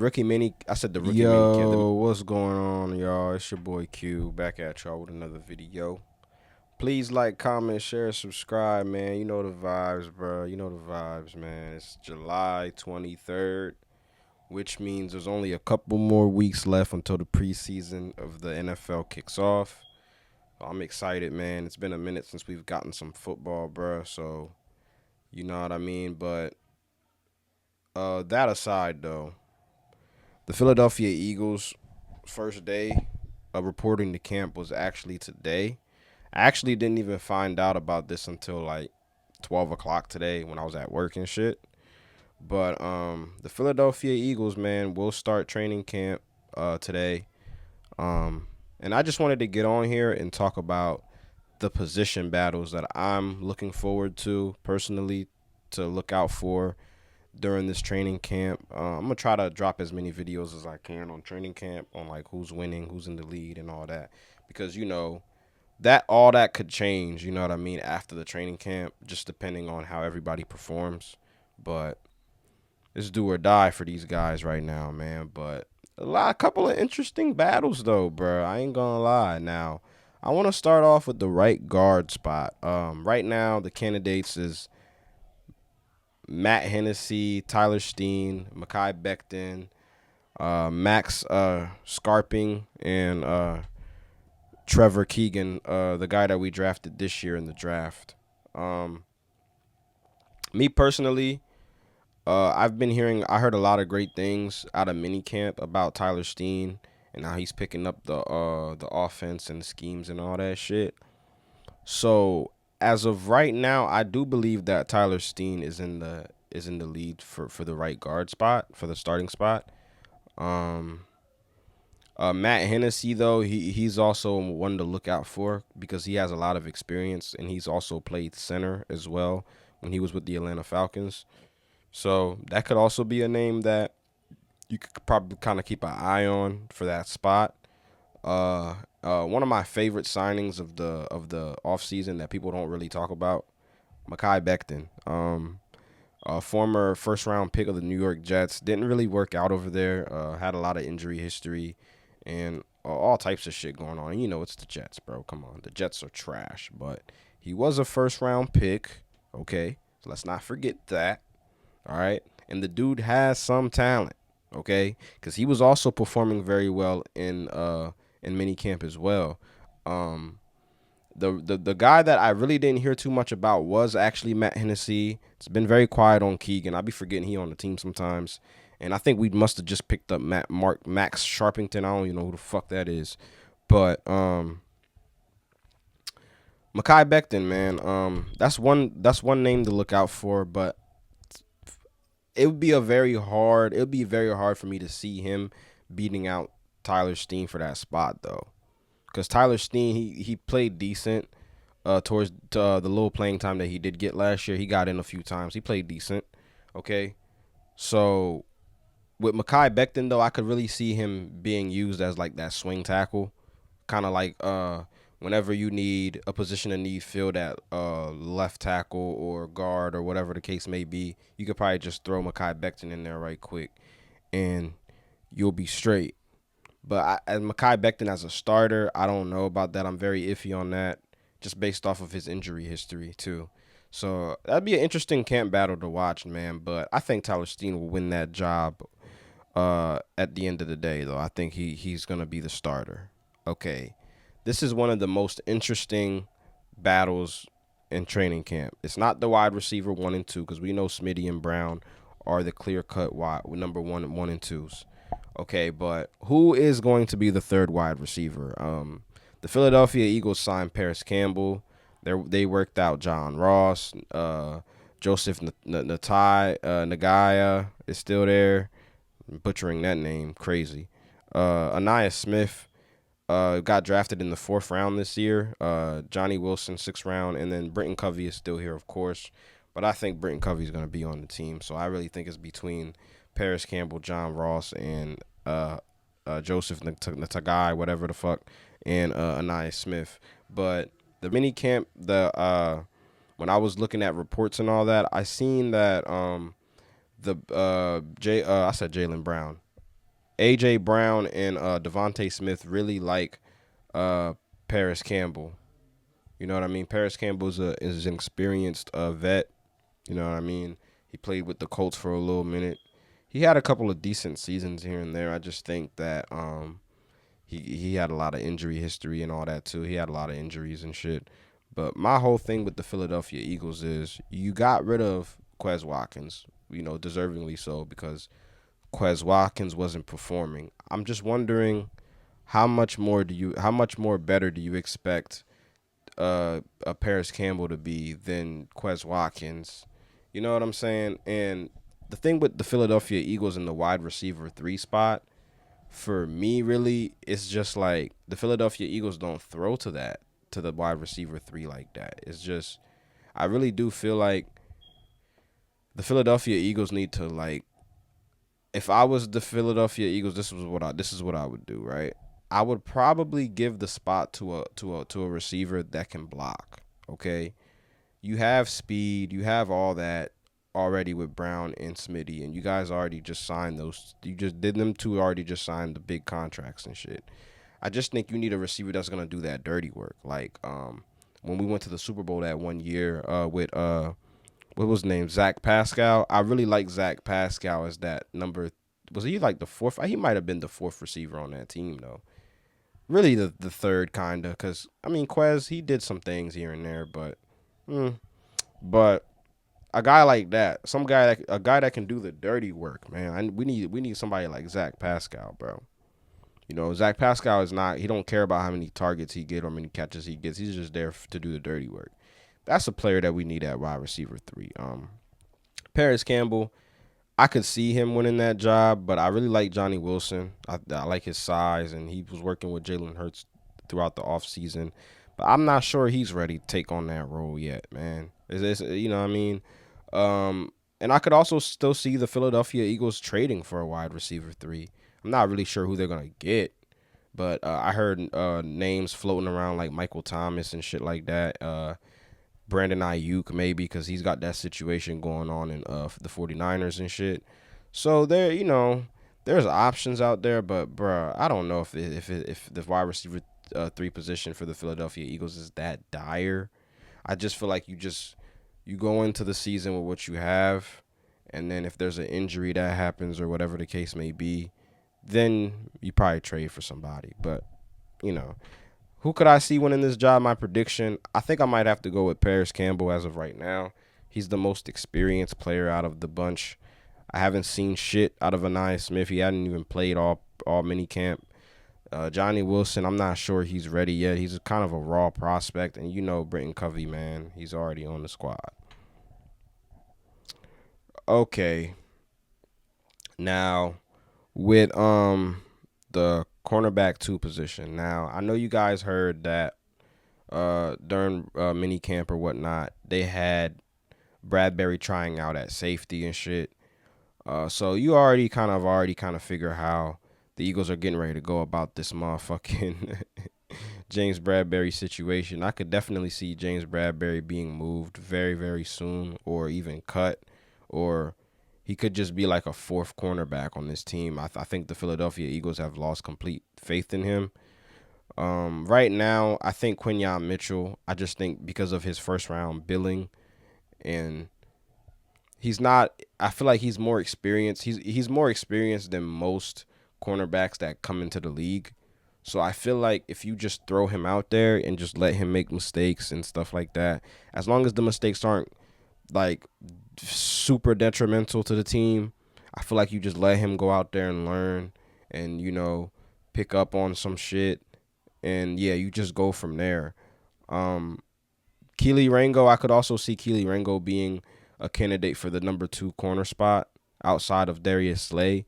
Rookie mini. I said the rookie mini camp. Yo, what's going on, y'all? It's your boy Q back at y'all with another video. Please like, comment, share, subscribe, man. You know the vibes, bro. You know the vibes, man. It's July 23rd, which means there's only a couple more weeks left until the preseason of the NFL kicks off. I'm excited, man. It's been a minute since we've gotten some football, bro. So, you know what I mean? But that aside, though, the Philadelphia Eagles' first day of reporting to camp was actually today. I actually didn't even find out about this until like 12 o'clock today when I was at work and shit. But the Philadelphia Eagles, man, will start training camp today. And I just wanted to get on here and talk about the position battles that I'm looking forward to personally to look out for during this training camp. I'm gonna try to drop as many videos as I can on training camp on like who's winning, who's in the lead, and all that, because that all that could change. You know what I mean after the training camp, just depending on how everybody performs. But it's do or die for these guys right now, man. But a couple of interesting battles though, bro. I ain't gonna lie. Now, I want to start off with the right guard spot. Right now the candidates is Matt Hennessy, Tyler Steen, Mekhi Becton, Max Scarping, and Trevor Keegan, the guy that we drafted this year in the draft. Um, Me personally, I heard a lot of great things out of minicamp about Tyler Steen and how he's picking up the offense and the schemes and all that shit. So as of right now, I do believe that Tyler Steen is in the lead for the right guard spot for the starting spot. Um, Matt Hennessy though he's also one to look out for because he has a lot of experience and he's also played center as well when he was with the Atlanta Falcons. So that could also be a name that you could probably kind of keep an eye on for that spot. One of my favorite signings of the offseason that people don't really talk about, Mekhi Becton. A former first round pick of the New York Jets, didn't really work out over there. Had a lot of injury history and all types of shit going on. And it's the Jets, bro. Come on, the Jets are trash, but he was a first round pick. Okay, so let's not forget that. All right, and the dude has some talent. Okay, because he was also performing very well in mini camp as well. Um, the guy that I really didn't hear too much about was actually Matt Hennessy. It's been very quiet on Keegan. I be forgetting he on the team sometimes, and I think we must have just picked up Max Sharpington. I don't even know who the fuck that is, but Mekhi Becton, man, that's one name to look out for, but it would be very hard for me to see him beating out Tyler Steen for that spot though, because Tyler Steen he played decent towards the little playing time that he did get last year. He got in a few times. He played decent. Okay, so with Mekhi Becton though, I could really see him being used as like that swing tackle, kind of like whenever you need a position of need filled at left tackle or guard or whatever the case may be, you could probably just throw Mekhi Becton in there right quick, and you'll be straight. But as Mekhi Becton as a starter, I don't know about that. I'm very iffy on that, just based off of his injury history too. So that'd be an interesting camp battle to watch, man. But I think Tyler Steen will win that job. At the end of the day, though, I think he's gonna be the starter. Okay, this is one of the most interesting battles in training camp. It's not the wide receiver one and two because we know Smitty and Brown are the clear cut wide number one and twos. Okay, but who is going to be the third wide receiver? The Philadelphia Eagles signed Paris Campbell. They worked out John Ross. Joseph Nagaya is still there. I'm butchering that name, crazy. Anaya Smith got drafted in the fourth round this year. Johnny Wilson, sixth round, and then Britton Covey is still here, of course. But I think Britton Covey is going to be on the team, so I really think it's between Paris Campbell, John Ross, and Joseph Natagai, whatever the fuck, and Anaya Smith. But the mini camp, when I was looking at reports and all that, I seen that I said Jalen Brown. AJ Brown and Devontae Smith really like Paris Campbell. You know what I mean? Paris Campbell is an experienced vet. You know what I mean? He played with the Colts for a little minute. He had a couple of decent seasons here and there. I just think that he had a lot of injury history and all that too. He had a lot of injuries and shit. But my whole thing with the Philadelphia Eagles is you got rid of Quez Watkins, deservingly so, because Quez Watkins wasn't performing. I'm just wondering how much more better do you expect a Paris Campbell to be than Quez Watkins? You know what I'm saying? And the thing with the Philadelphia Eagles in the wide receiver 3 spot, for me, really, it's just like the Philadelphia Eagles don't throw to the wide receiver 3 like that. It's just, I really do feel like the Philadelphia Eagles need to, like, if I was the Philadelphia Eagles, this is what I would do, right? I would probably give the spot to a receiver that can block. Okay, you have speed, you have all that already with Brown and Smitty, and you guys already just signed those. You just did them two already just signed the big contracts and shit. I just think you need a receiver that's gonna do that dirty work. Like when we went to the Super Bowl that one year with what was his name, Zach Pascal. I really like Zach Pascal as that number. Was he like the fourth? He might have been the fourth receiver on that team though. Really the third kinda, cause I mean Quez, he did some things here and there, but a guy like that, a guy that can do the dirty work, man. We need somebody like Zach Pascal, bro. Zach Pascal is not. He don't care about how many targets he get or how many catches he gets. He's just there to do the dirty work. That's a player that we need at wide receiver 3. Paris Campbell, I could see him winning that job, but I really like Johnny Wilson. I like his size, and he was working with Jalen Hurts throughout the offseason. But I'm not sure he's ready to take on that role yet, man. You know what I mean? And I could also still see the Philadelphia Eagles trading for a wide receiver 3. I'm not really sure who they're going to get, but I heard names floating around like Michael Thomas and shit like that. Brandon Ayuk maybe, because he's got that situation going on in the 49ers and shit. So there's options out there, but bruh, I don't know if the wide receiver 3 position for the Philadelphia Eagles is that dire. I just feel like you go into the season with what you have, and then if there's an injury that happens or whatever the case may be, then you probably trade for somebody. But who could I see winning this job? My prediction, I think I might have to go with Paris Campbell as of right now. He's the most experienced player out of the bunch. I haven't seen shit out of Anaya Smith. He hadn't even played all mini camp. Johnny Wilson, I'm not sure he's ready yet. He's kind of a raw prospect, and Britton Covey, man, he's already on the squad. Okay, now with the cornerback 2 position. Now I know you guys heard that during mini camp or whatnot, they had Bradbury trying out at safety and shit. So you already kind of figure how the Eagles are getting ready to go about this motherfucking James Bradbury situation. I could definitely see James Bradbury being moved very, very soon, or even cut, or he could just be like a 4th cornerback on this team. I think the Philadelphia Eagles have lost complete faith in him. Right now, I think Quinyon Mitchell, I just think because of his first round billing, and I feel like he's more experienced. He's more experienced than most cornerbacks that come into the league. So I feel like if you just throw him out there and just let him make mistakes and stuff like that, as long as the mistakes aren't like super detrimental to the team, I feel like you just let him go out there and learn and pick up on some shit, and yeah, you just go from there. Keely Rango, I could also see Keely Rango being a candidate for the number 2 corner spot outside of Darius Slay.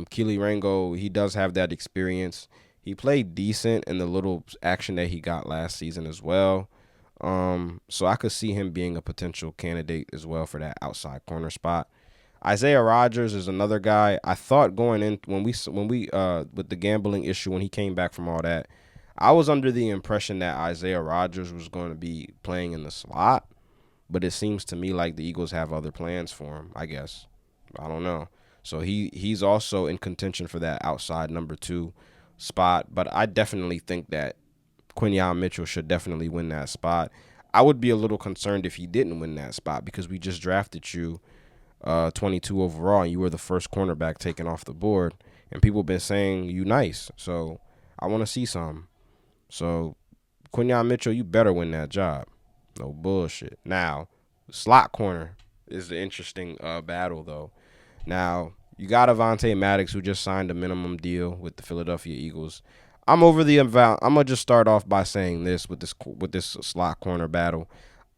Keely Rango, he does have that experience. He played decent in the little action that he got last season as well. So I could see him being a potential candidate as well for that outside corner spot. Isaiah Rodgers is another guy. I thought going in when we with the gambling issue, when he came back from all that, I was under the impression that Isaiah Rodgers was going to be playing in the slot, but it seems to me like the Eagles have other plans for him, I guess. I don't know. So he's also in contention for that outside number 2 spot. But I definitely think that Quinyon Mitchell should definitely win that spot. I would be a little concerned if he didn't win that spot because we just drafted you 22 overall and you were the first cornerback taken off the board. And people been saying you nice. So I want to see some. So Quinyon Mitchell, you better win that job. No bullshit. Now, slot corner is the interesting battle, though. Now, you got Avonte Maddox, who just signed a minimum deal with the Philadelphia Eagles. I'm gonna just start off by saying this with this slot corner battle.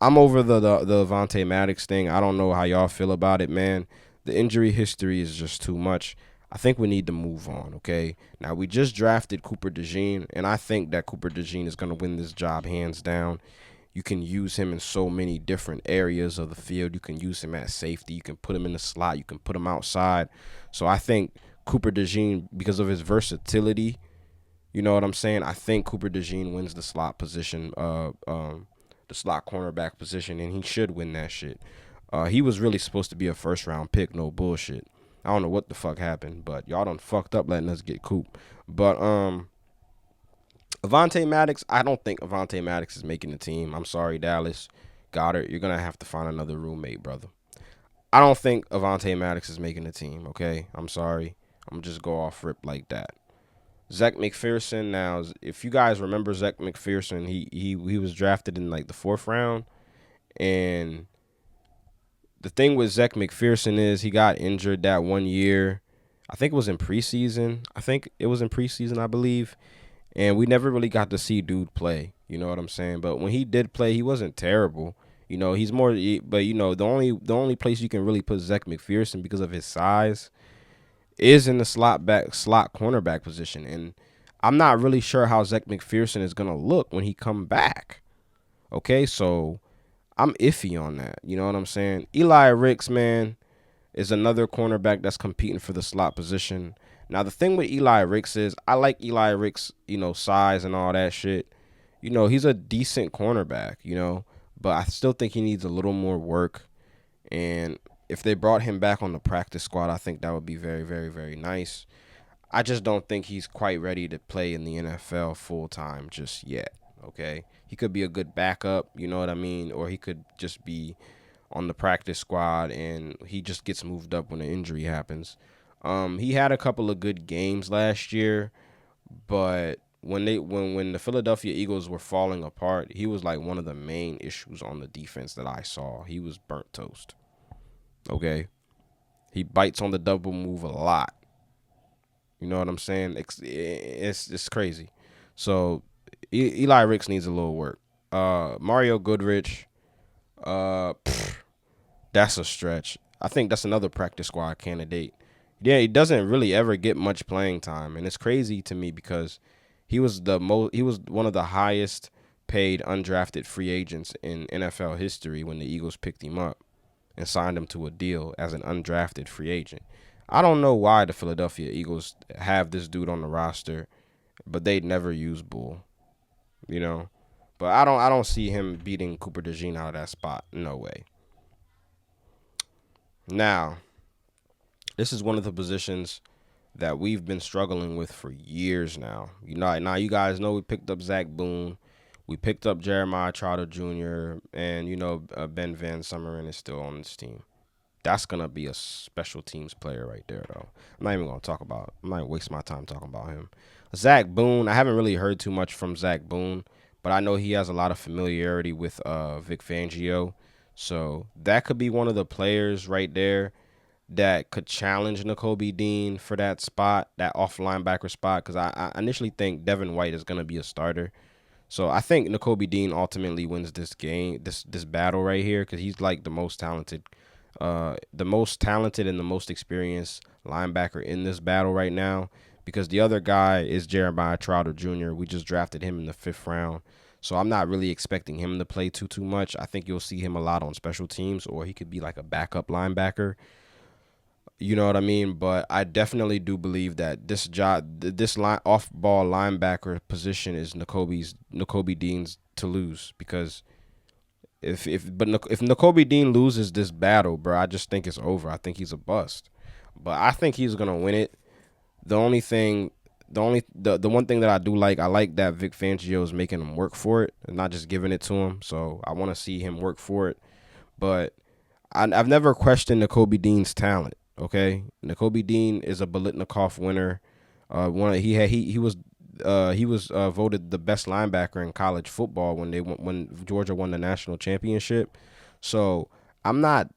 I'm over the Avonte Maddox thing. I don't know how y'all feel about it, man. The injury history is just too much. I think we need to move on, okay? Now, we just drafted Cooper DeJean, and I think that Cooper DeJean is going to win this job hands down. You can use him in so many different areas of the field. You can use him at safety. You can put him in the slot. You can put him outside. So I think Cooper DeJean, because of his versatility, you know what I'm saying? I think Cooper DeJean wins the slot position, the slot cornerback position, and he should win that shit. He was really supposed to be a first-round pick, no bullshit. I don't know what the fuck happened, but y'all done fucked up letting us get Coop. But Avonte Maddox, I don't think Avonte Maddox is making the team. I'm sorry, Dallas Goddard. You're gonna have to find another roommate, brother. I don't think Avonte Maddox is making the team. Okay, I'm sorry. I'm just go off rip like that. Zach McPherson. Now, if you guys remember Zach McPherson, he was drafted in like the 4th round, and the thing with Zach McPherson is he got injured that 1 year. I think it was in preseason. I believe. And we never really got to see dude play. You know what I'm saying? But when he did play, he wasn't terrible. You know, he's more. But you know, the only place you can really put Zach McPherson because of his size is in the slot cornerback position. And I'm not really sure how Zach McPherson is gonna look when he come back. Okay, so I'm iffy on that. You know what I'm saying? Eli Ricks, man, is another cornerback that's competing for the slot position. Now, the thing with Eli Ricks is I like Eli Ricks, you know, size and all that shit. You know, he's a decent cornerback, you know, but I still think he needs a little more work. And if they brought him back on the practice squad, I think that would be very, very, very nice. I just don't think he's quite ready to play in the NFL full time just yet. Okay, he could be a good backup, you know what I mean, or he could just be on the practice squad and he just gets moved up when an injury happens. He had a couple of good games last year, but when the Philadelphia Eagles were falling apart, he was like one of the main issues on the defense that I saw. He was burnt toast. Okay, he bites on the double move a lot. You know what I'm saying? It's crazy. So Eli Ricks needs a little work. Mario Goodrich, that's a stretch. I think that's another practice squad candidate. Yeah, he doesn't really ever get much playing time, and it's crazy to me because he was one of the highest paid undrafted free agents in NFL history when the Eagles picked him up and signed him to a deal as an undrafted free agent. I don't know why the Philadelphia Eagles have this dude on the roster, but they'd never use Bull, you know. But I don't see him beating Cooper DeJean out of that spot. No way. Now, this is one of the positions that we've been struggling with for years now. You know, now you guys know we picked up Zach Boone, we picked up Jeremiah Trotter Jr., and you know Ben Van Sumeren is still on this team. That's gonna be a special teams player right there, though. I'm not even gonna waste my time talking about him. Zach Boone, I haven't really heard too much from Zach Boone, but I know he has a lot of familiarity with Vic Fangio, so that could be one of the players right there that could challenge Nakobe Dean for that spot, that off linebacker spot, because I initially think Devin White is going to be a starter. So I think Nakobe Dean ultimately wins this game, this battle right here, because he's like the most talented and the most experienced linebacker in this battle right now, because the other guy is Jeremiah Trotter Jr. We just drafted him in the 5th round. So I'm not really expecting him to play too much. I think you'll see him a lot on special teams, or he could be like a backup linebacker. You know what I mean? But I definitely do believe that this off-ball linebacker position is Nakobe Dean's to lose, because if Nakobe Dean loses this battle, bro, I just think it's over. I think he's a bust. but I think he's gonna win it. The only thing, the one thing that I do like, I like that Vic Fangio is making him work for it and not just giving it to him. So I want to see him work for it. But I've never questioned Nakobe Dean's talent. Okay, Nakobe Dean is a Biletnikoff winner. He was voted the best linebacker in college football when Georgia won the national championship. So I'm not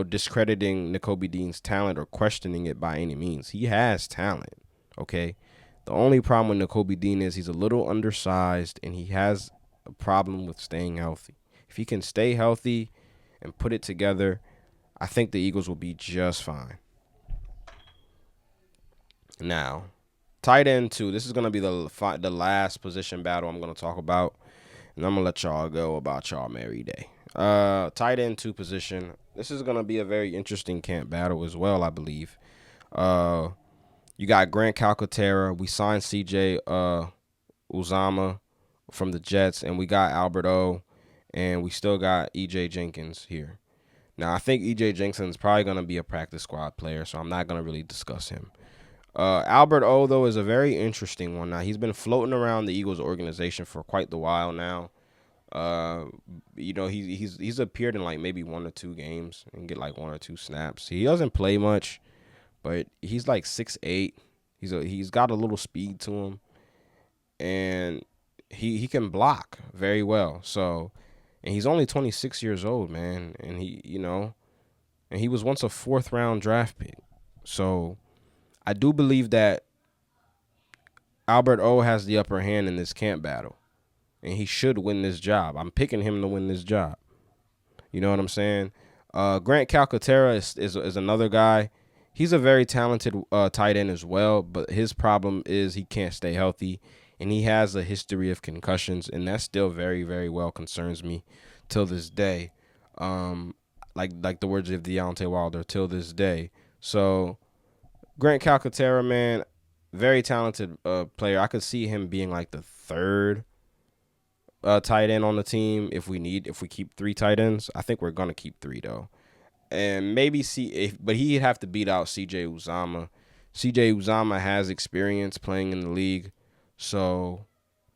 discrediting Nakobe Dean's talent or questioning it by any means. He has talent. Okay, the only problem with Nakobe Dean is he's a little undersized and he has a problem with staying healthy. If he can stay healthy and put it together, I think the Eagles will be just fine. Now, tight end 2. This is going to be the last position battle I'm going to talk about. And I'm going to let y'all go about y'all merry day. Tight end 2 position. This is going to be a very interesting camp battle as well, I believe. You got Grant Calcaterra. We signed CJ Uzama from the Jets. And we got Albert O. And we still got EJ Jenkins here. Now, I think EJ Jenkins is probably going to be a practice squad player, so I'm not going to really discuss him. Albert O, though, is a very interesting one. Now, he's been floating around the Eagles organization for quite the while now. He's appeared in like maybe 1 or 2 games and get like 1 or 2 snaps. He doesn't play much, but he's like 6'8". He's got a little speed to him, and he can block very well. So, and he's only 26 years old, man, and he was once a 4th round draft pick. So, I do believe that Albert O has the upper hand in this camp battle, and he should win this job. I'm picking him to win this job. You know what I'm saying? Grant Calcaterra is another guy. He's a very talented tight end as well, but his problem is he can't stay healthy, and he has a history of concussions, and that still very, very well concerns me till this day. Like the words of Deontay Wilder, till this day. So Grant Calcaterra, man, very talented player. I could see him being like the 3rd tight end on the team if we keep 3 tight ends. I think we're gonna keep 3 though, and maybe but he'd have to beat out CJ Uzama. CJ Uzama has experience playing in the league, so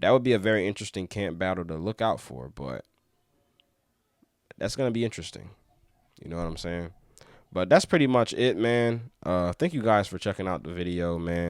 that would be a very interesting camp battle to look out for. But that's gonna be interesting. You know what I'm saying? But that's pretty much it, man. Thank you guys for checking out the video, man.